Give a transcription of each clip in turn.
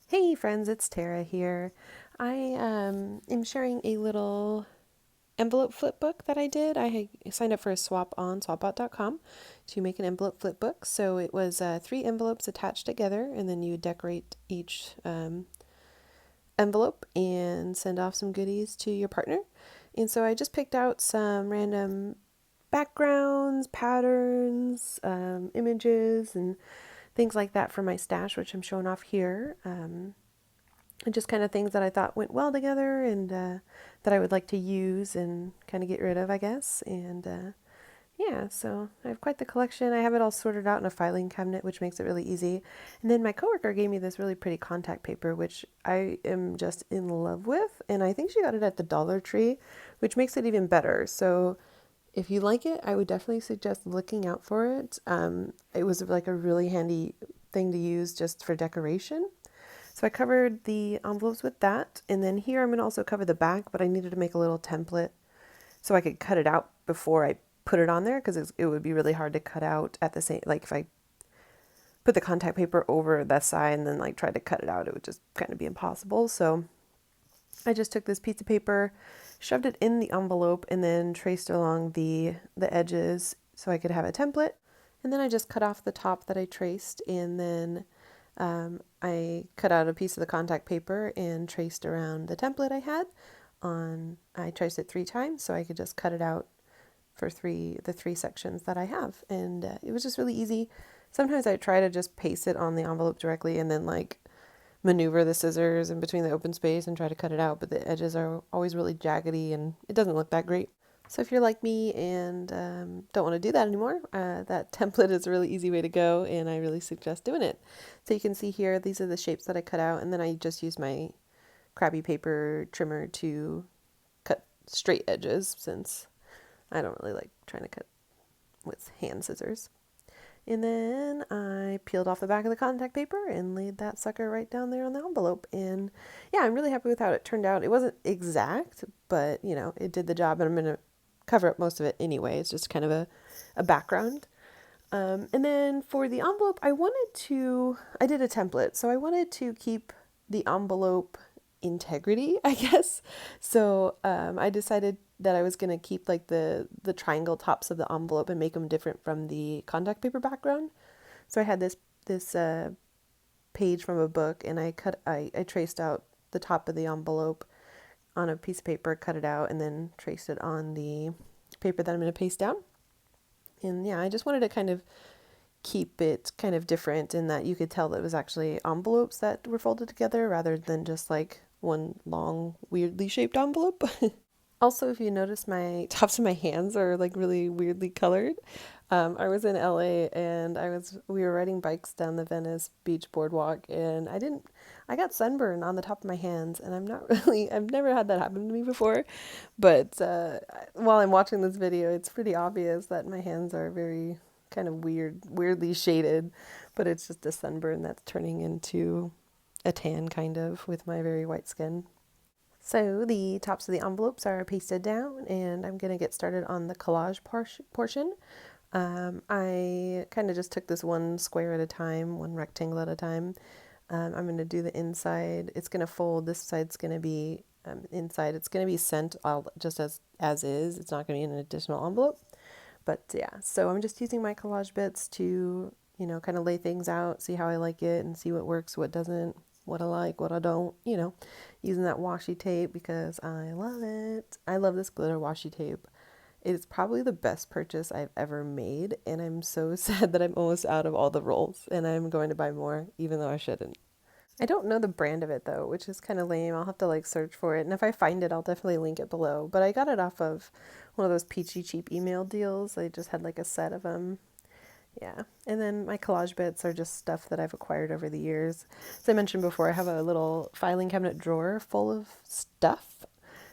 Hey friends, it's Tara here. I am sharing a little envelope flip book that I did. I signed up for a swap on swapbot.com to make an envelope flip book. So it was three envelopes attached together, and then you decorate each envelope and send off some goodies to your partner. And so I just picked out some random backgrounds, patterns, images, and things like that for my stash, which I'm showing off here. And just kind of things that I thought went well together and that I would like to use and kind of get rid of, I guess. And yeah, so I have quite the collection. I have it all sorted out in a filing cabinet, which makes it really easy. And then my coworker gave me this really pretty contact paper, which I am just in love with. And I think she got it at the Dollar Tree, which makes it even better. So if you like it, I would definitely suggest looking out for it. It was like a really handy thing to use just for decoration. So I covered the envelopes with that. And then here I'm going to also cover the back, but I needed to make a little template so I could cut it out before I put it on there because it would be really hard to cut out at the same, like if I put the contact paper over that side and then like tried to cut it out, it would just kind of be impossible. So I just took this piece of paper, shoved it in the envelope, and then traced along the edges so I could have a template. And then I just cut off the top that I traced, and then I cut out a piece of the contact paper and traced around the template I had. I traced it 3 times so I could just cut it out for the three sections that I have, and it was just really easy. Sometimes I try to just paste it on the envelope directly and then like maneuver the scissors in between the open space and try to cut it out, but the edges are always really jaggedy and it doesn't look that great. So if you're like me and don't want to do that anymore, that template is a really easy way to go, and I really suggest doing it. So you can see here, these are the shapes that I cut out, and then I just used my crappy paper trimmer to cut straight edges since I don't really like trying to cut with hand scissors. And then I peeled off the back of the contact paper and laid that sucker right down there on the envelope. And yeah, I'm really happy with how it turned out. It wasn't exact, but you know, it did the job, and I'm going to cover up most of it anyway. It's just kind of a background. And then for the envelope, I did a template. So I wanted to keep the envelope integrity, I guess. So I decided that I was going to keep like the triangle tops of the envelope and make them different from the contact paper background. So I had this page from a book, and I traced out the top of the envelope on a piece of paper, cut it out, and then traced it on the paper that I'm going to paste down. And yeah, I just wanted to kind of keep it kind of different in that you could tell that it was actually envelopes that were folded together rather than just like one long, weirdly shaped envelope. Also, if you notice, my tops of my hands are like really weirdly colored. I was in LA and we were riding bikes down the Venice Beach boardwalk, and I got sunburn on the top of my hands, and I've never had that happen to me before. But while I'm watching this video, it's pretty obvious that my hands are very kind of weirdly shaded, but it's just a sunburn that's turning into a tan kind of with my very white skin. So the tops of the envelopes are pasted down, and I'm going to get started on the collage portion. I kind of just took this one square at a time, one rectangle at a time. I'm going to do the inside. It's going to fold. This side's going to be inside. It's going to be sent all just as is. It's not going to be an additional envelope. But yeah, so I'm just using my collage bits to, kind of lay things out, see how I like it, and see what works, what doesn't, what I like, what I don't, using that washi tape because I love it. I love this glitter washi tape. It's probably the best purchase I've ever made, and I'm so sad that I'm almost out of all the rolls, and I'm going to buy more, even though I shouldn't. I don't know the brand of it though, which is kind of lame. I'll have to like search for it, and if I find it, I'll definitely link it below. But I got it off of one of those peachy cheap email deals. They just had like a set of them. Yeah. And then my collage bits are just stuff that I've acquired over the years. As I mentioned before, I have a little filing cabinet drawer full of stuff.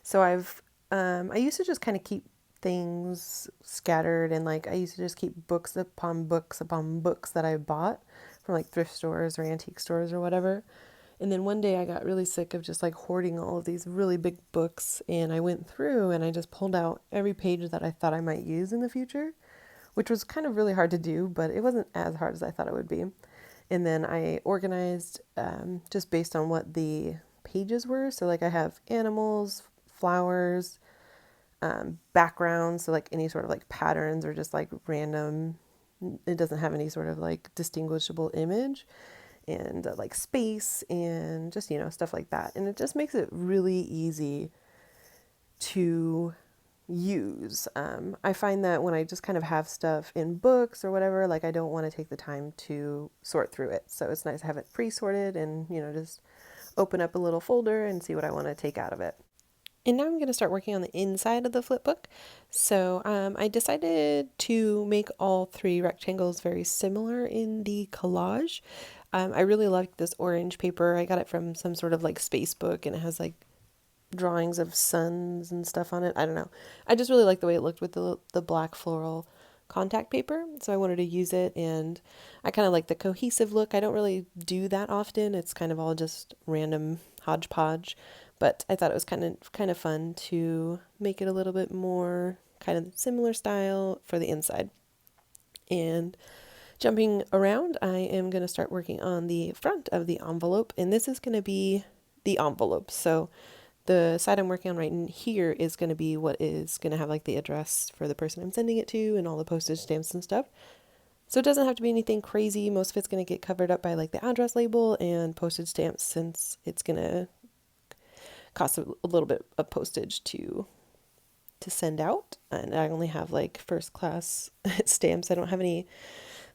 So I used to just kind of keep things scattered, and like I used to just keep books upon books upon books that I bought from like thrift stores or antique stores or whatever. And then one day I got really sick of just like hoarding all of these really big books, and I went through and I just pulled out every page that I thought I might use in the future, which was kind of really hard to do, but it wasn't as hard as I thought it would be. And then I organized just based on what the pages were. So like I have animals, flowers, backgrounds, so like any sort of like patterns or just like random, it doesn't have any sort of like distinguishable image, and like space and just, stuff like that. And it just makes it really easy to use. I find that when I just kind of have stuff in books or whatever, like I don't want to take the time to sort through it. So it's nice to have it pre-sorted and, just open up a little folder and see what I want to take out of it. And now I'm going to start working on the inside of the flipbook. So I decided to make all 3 rectangles very similar in the collage. I really like this orange paper. I got it from some sort of like space book, and it has like drawings of suns and stuff on it. I don't know. I just really like the way it looked with the black floral contact paper, so I wanted to use it, and I kind of like the cohesive look. I don't really do that often. It's kind of all just random hodgepodge, but I thought it was kind of fun to make it a little bit more kind of similar style for the inside. And jumping around, I am going to start working on the front of the envelope, and this is going to be the envelope. So the side I'm working on right in here is going to be what is going to have like the address for the person I'm sending it to and all the postage stamps and stuff. So it doesn't have to be anything crazy. Most of it's going to get covered up by like the address label and postage stamps, since it's going to cost a little bit of postage to send out. And I only have like first class stamps. I don't have any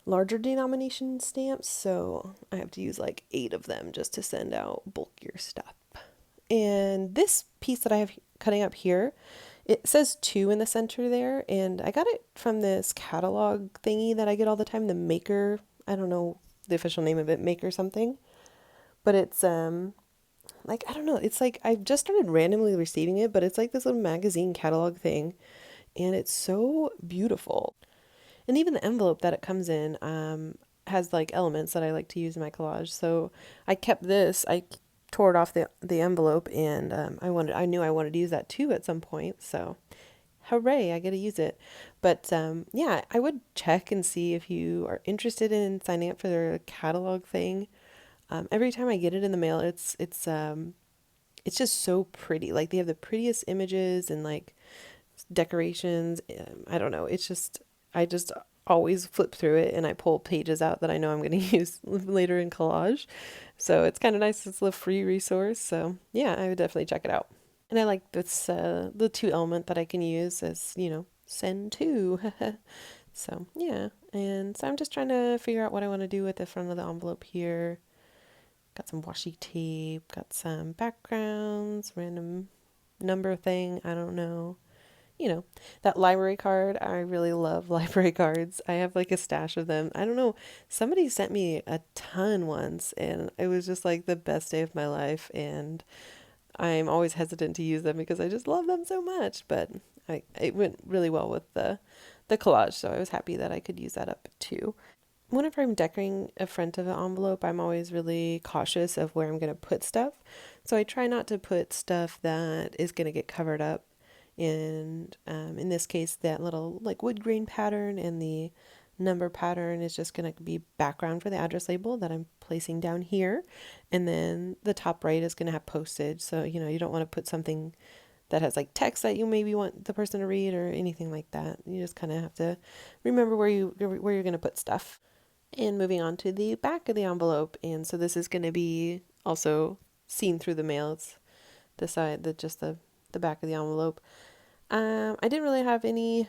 larger denomination stamps, so I have to use like 8 of them just to send out bulkier stuff. And this piece that I have cutting up here, it says 2 in the center there, and I got it from this catalog thingy that I get all the time, the Maker, I don't know the official name of it, Maker something, but it's like, I don't know, it's like I've just started randomly receiving it, but it's like this little magazine catalog thing, and it's so beautiful. And even the envelope that it comes in has like elements that I like to use in my collage. So I kept this. I tore it off the envelope, and I knew I wanted to use that too at some point. So hooray, I get to use it. But yeah, I would check and see if you are interested in signing up for their catalog thing. Every time I get it in the mail, it's just so pretty. Like they have the prettiest images and like decorations. I don't know. I just always flip through it and I pull pages out that I know I'm going to use later in collage. So it's kind of nice. It's a free resource. So yeah, I would definitely check it out. And I like this, the 2 element that I can use as, send to. So yeah. And so I'm just trying to figure out what I want to do with the front of the envelope here. Got some washi tape, got some backgrounds, random number thing. I don't know. That library card. I really love library cards. I have like a stash of them. I don't know. Somebody sent me a ton once, and it was just like the best day of my life. And I'm always hesitant to use them because I just love them so much. But it went really well with the collage, so I was happy that I could use that up too. Whenever I'm decorating a front of an envelope, I'm always really cautious of where I'm going to put stuff. So I try not to put stuff that is going to get covered up. And in this case, that little like wood grain pattern and the number pattern is just going to be background for the address label that I'm placing down here. And then the top right is going to have postage. So, you don't want to put something that has like text that you maybe want the person to read or anything like that. You just kind of have to remember where you're going to put stuff. And moving on to the back of the envelope. And so this is going to be also seen through the mail. It's the side, the back of the envelope. I didn't really have any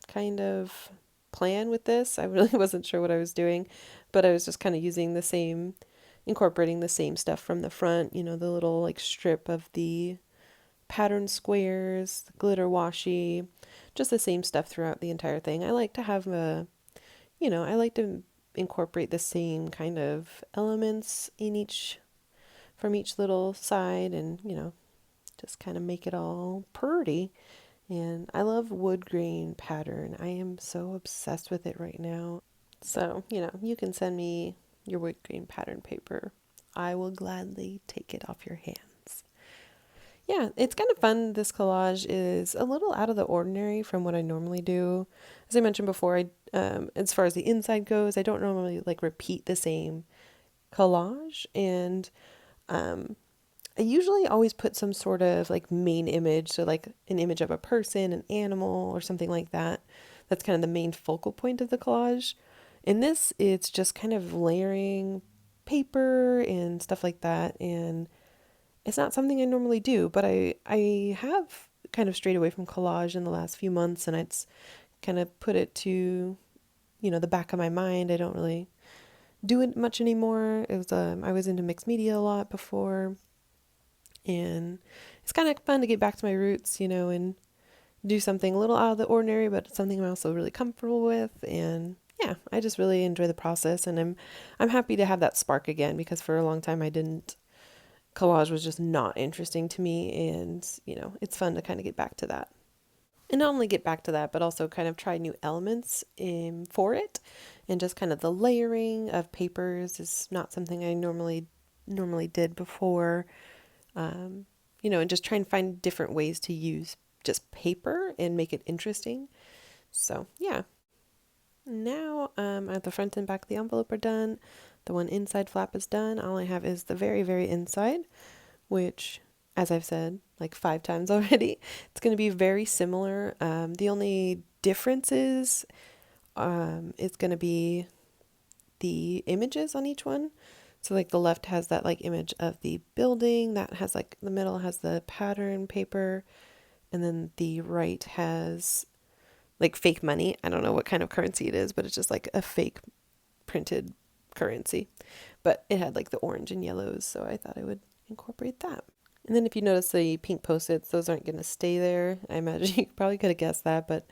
kind of plan with this. I really wasn't sure what I was doing, but I was just kind of incorporating the same stuff from the front, the little like strip of the pattern squares, the glitter washi, just the same stuff throughout the entire thing. I like to have I like to incorporate the same kind of elements from each little side, and, just kind of make it all pretty. And I love wood grain pattern. I am so obsessed with it right now. So, you can send me your wood grain pattern paper. I will gladly take it off your hands. Yeah, it's kind of fun. This collage is a little out of the ordinary from what I normally do. As I mentioned before, as far as the inside goes, I don't normally like repeat the same collage, and I usually always put some sort of like main image, so like an image of a person, an animal, or something like that. That's kind of the main focal point of the collage. In this, it's just kind of layering paper and stuff like that, and it's not something I normally do, but I have kind of strayed away from collage in the last few months, and it's kind of put it to, the back of my mind. I don't really do it much anymore. I was into mixed media a lot before, and it's kind of fun to get back to my roots, and do something a little out of the ordinary, but something I'm also really comfortable with. And yeah, I just really enjoy the process, and I'm happy to have that spark again, because for a long time I didn't. Collage was just not interesting to me, and it's fun to kind of get back to that. And not only get back to that, but also kind of try new elements for it, and just kind of the layering of papers is not something I normally did before. And just try and find different ways to use just paper and make it interesting. So yeah. Now at the front and back of the envelope are done. The one inside flap is done. All I have is the very, very inside, which, as I've said like 5 times already, it's going to be very similar. The only difference is it's going to be the images on each one. So like the left has that like image of the building, that has like the middle has the pattern paper, and then the right has like fake money. I don't know what kind of currency it is, but it's just like a fake printed currency. But it had like the orange and yellows, so I thought I would incorporate that. And then if you notice the pink post-its, those aren't going to stay there. I imagine you probably could have guessed that, but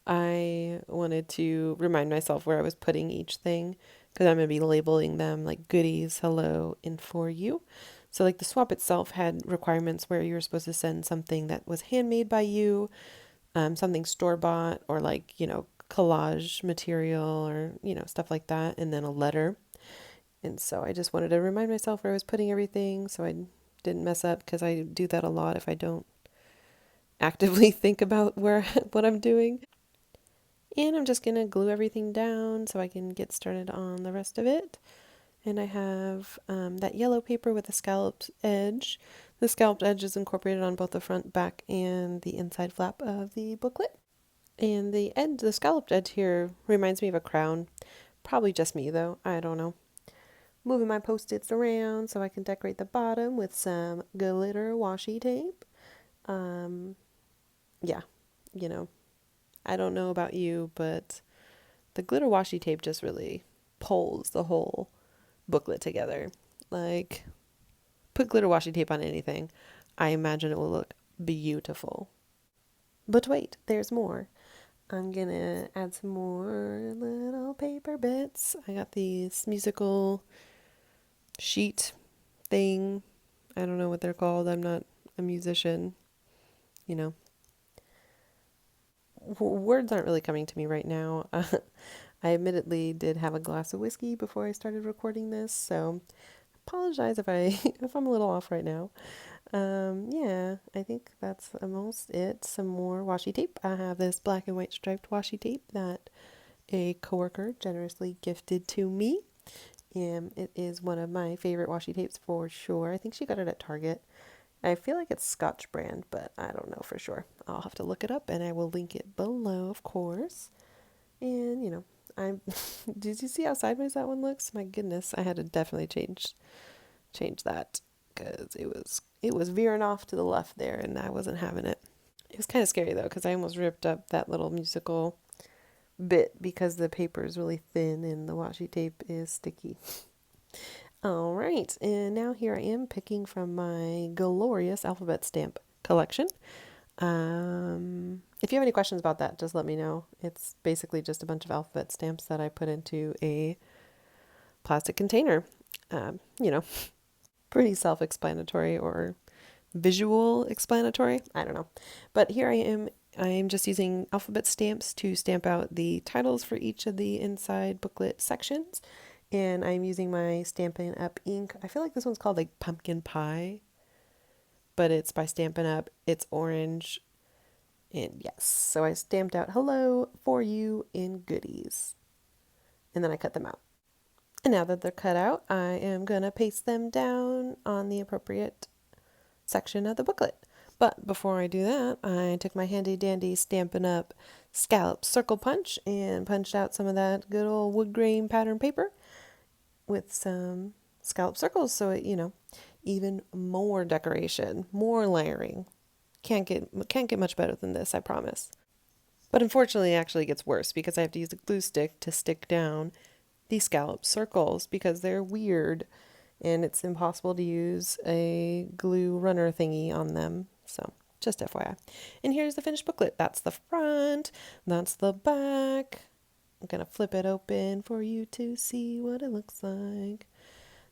I wanted to remind myself where I was putting each thing, because I'm going to be labeling them like goodies, hello, and for you. So like the swap itself had requirements where you were supposed to send something that was handmade by you, something store-bought, or like, collage material, or, stuff like that, and then a letter. And so I just wanted to remind myself where I was putting everything so I didn't mess up, because I do that a lot if I don't actively think about what I'm doing. And I'm just going to glue everything down so I can get started on the rest of it. And I have that yellow paper with a scalloped edge. The scalloped edge is incorporated on both the front, back, and the inside flap of the booklet. And the scalloped edge here reminds me of a crown. Probably just me though, I don't know. Moving my post-its around so I can decorate the bottom with some glitter washi tape. Yeah, I don't know about you, but the glitter washi tape just really pulls the whole booklet together. Like, put glitter washi tape on anything, I imagine it will look beautiful. But wait, there's more. I'm gonna add some more little paper bits. I got these musical sheet thing. I don't know what they're called. I'm not a musician. You know, words aren't really coming to me right now. I admittedly did have a glass of whiskey before I started recording this, so apologize if if I'm a little off right now. Yeah, I think that's almost it. Some more washi tape. I have this black and white striped washi tape that a coworker generously gifted to me. It is one of my favorite washi tapes for sure. I think she got it at Target. I feel like it's Scotch brand, but I don't know for sure. I'll have to look it up, and I will link it below, of course. And I'm. Did you see how sideways that one looks? My goodness, I had to definitely change that, because it was veering off to the left there, and I wasn't having it. It was kind of scary though, because I almost ripped up that little musical bit because the paper is really thin and the washi tape is sticky. All right, and now here I am picking from my glorious alphabet stamp collection. If you have any questions about that, just let me know. It's basically just a bunch of alphabet stamps that I put into a plastic container. You know, pretty self-explanatory, or visual explanatory. I don't know. But here I am. I am just using alphabet stamps to stamp out the titles for each of the inside booklet sections. And I'm using my Stampin' Up! Ink. I feel like this one's called like pumpkin pie, but it's by Stampin' Up. It's orange. And yes, so I stamped out hello, for you, and goodies. And then I cut them out. And now that they're cut out, I am going to paste them down on the appropriate section of the booklet. But before I do that, I took my handy dandy Stampin' Up! Scallop Circle Punch and punched out some of that good old wood grain pattern paper with some scallop circles, so it, even more decoration, more layering. Can't get much better than this, I promise. But unfortunately, it actually gets worse because I have to use a glue stick to stick down these scallop circles because they're weird and it's impossible to use a glue runner thingy on them. So, just FYI. And here's the finished booklet. That's the front, that's the back. I'm going to flip it open for you to see what it looks like.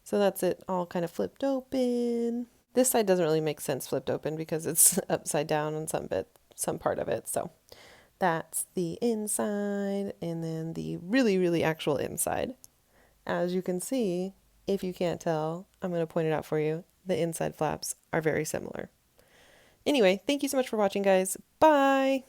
So that's it all kind of flipped open. This side doesn't really make sense flipped open because it's upside down on some part of it. So that's the inside and then the really, really actual inside. As you can see, if you can't tell, I'm going to point it out for you. The inside flaps are very similar. Anyway, thank you so much for watching, guys. Bye!